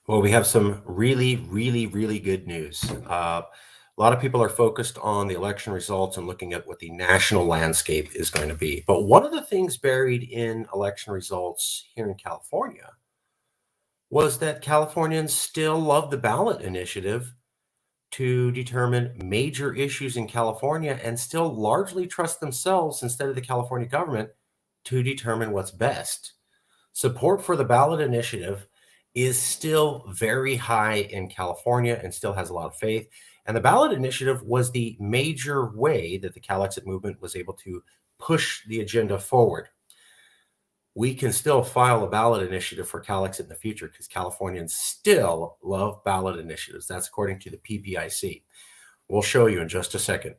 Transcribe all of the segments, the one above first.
Well, we have some really good news. A lot of people are focused on the election results and looking at what the national landscape is going to be. But one of the things buried in election results here in California was that Californians still love the ballot initiative to determine major issues in California and still largely trust themselves instead of the California government to determine what's best. Support for the ballot initiative is still very high in California and still has a lot of faith. And the ballot initiative was the major way that the Calexit movement was able to push the agenda forward. We can still file a ballot initiative for Calexit in the future because Californians still love ballot initiatives. That's according to the PPIC. We'll show you in just a second.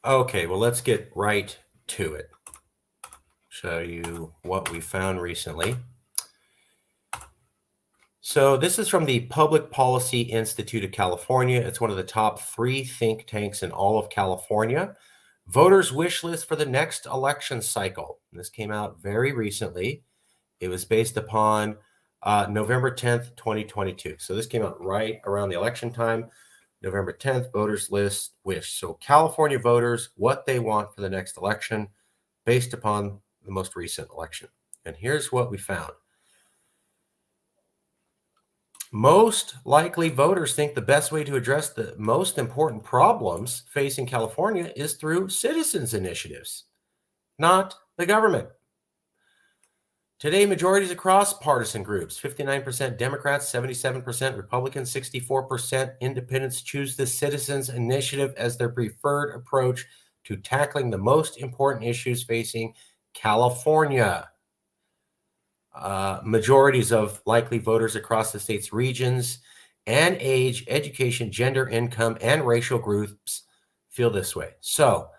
Okay, well, let's get right to it. Show you what we found recently. So this is from the Public Policy Institute of California. It's one of the top 3 think tanks in all of California. Voters' wish list for the next election cycle. And this came out very recently. It was based upon November 10th, 2022. So this came out right around the election time. November 10th, voters list wish. So California voters, what they want for the next election based upon the most recent election. And here's what we found. Most likely voters think the best way to address the most important problems facing California is through citizens' initiatives, not the government. Today, majorities across partisan groups, 59% Democrats, 77% Republicans, 64% independents choose the citizens' initiative as their preferred approach to tackling the most important issues facing California. Majorities of likely voters across the state's regions and age, education, gender, income, and racial groups feel this way. So,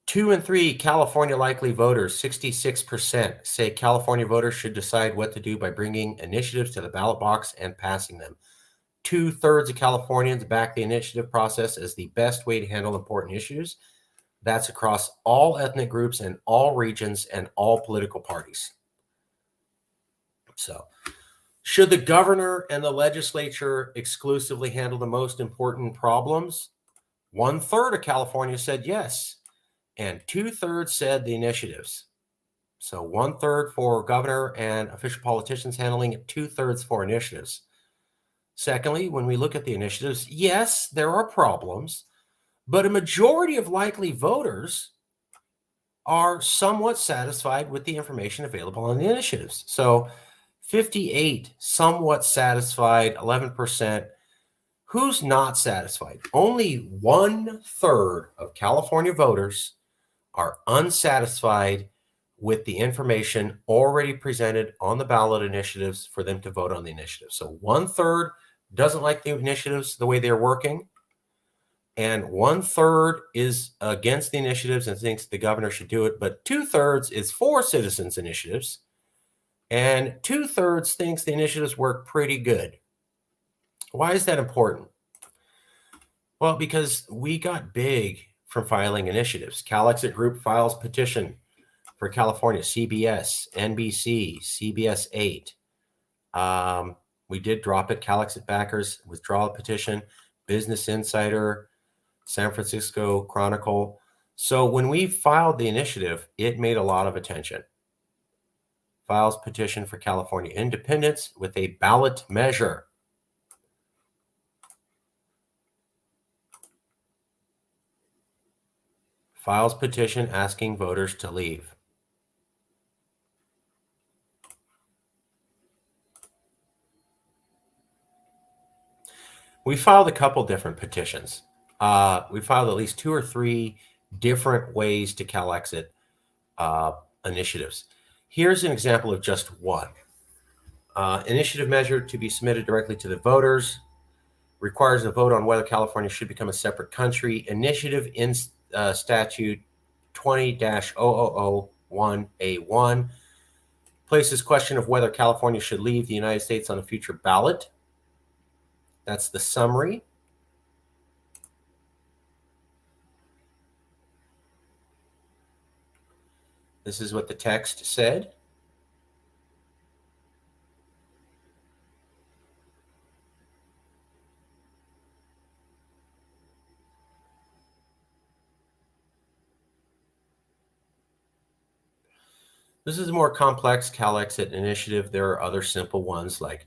2 and 3 California likely voters, 66%, say California voters should decide what to do by bringing initiatives to the ballot box and passing them. 2/3 of Californians back the initiative process as the best way to handle important issues. That's across all ethnic groups and all regions and all political parties. So, should the governor and the legislature exclusively handle the most important problems? 1/3 of California said yes, and 2/3 said the initiatives. So 1/3 for governor and official politicians handling it, 2/3 for initiatives. Secondly, when we look at the initiatives, yes, there are problems, but a majority of likely voters are somewhat satisfied with the information available on the initiatives. So 58 somewhat satisfied, 11%. Who's not satisfied? Only 1/3 of California voters are unsatisfied with the information already presented on the ballot initiatives for them to vote on the initiative. So 1/3 doesn't like the initiatives the way they're working, and 1/3 is against the initiatives and thinks the governor should do it, but 2/3 is for citizens initiatives, and 2/3 thinks the initiatives work pretty good. Why is that important? Well, because we got big from filing initiatives. Calexit Group files petition for California, CBS, NBC, CBS 8. We did drop it. Calexit backers withdraw a petition. Business Insider, San Francisco Chronicle. So when we filed the initiative, it made a lot of attention. Files petition for California independence with a ballot measure. Files petition asking voters to leave. We filed a couple different petitions. We filed at least 2 or 3 different ways to Calexit initiatives. Here's an example of just one. Initiative measure to be submitted directly to the voters. Requires a vote on whether California should become a separate country. Initiative in statute 20-000 1A1 places question of whether California should leave the United States on a future ballot. That's the summary. This is what the text said. This is a more complex Cal-Exit initiative. There are other simple ones like,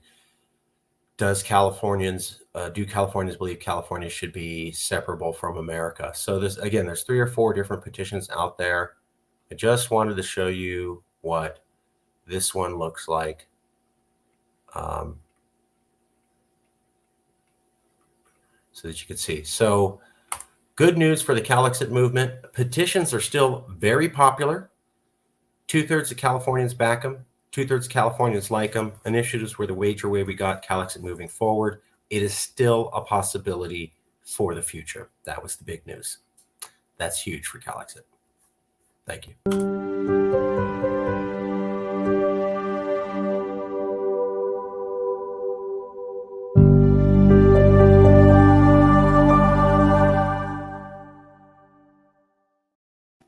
do Californians believe California should be separable from America? So this, again, there's 3 or 4 different petitions out there. I just wanted to show you what this one looks like. So that you can see. So good news for the Cal-Exit movement. Petitions are still very popular. 2/3 of Californians back them. 2/3 of Californians like them. Initiatives were the wager way we got Cal-Exit moving forward. It is still a possibility for the future. That was the big news. That's huge for Cal-Exit. Thank you.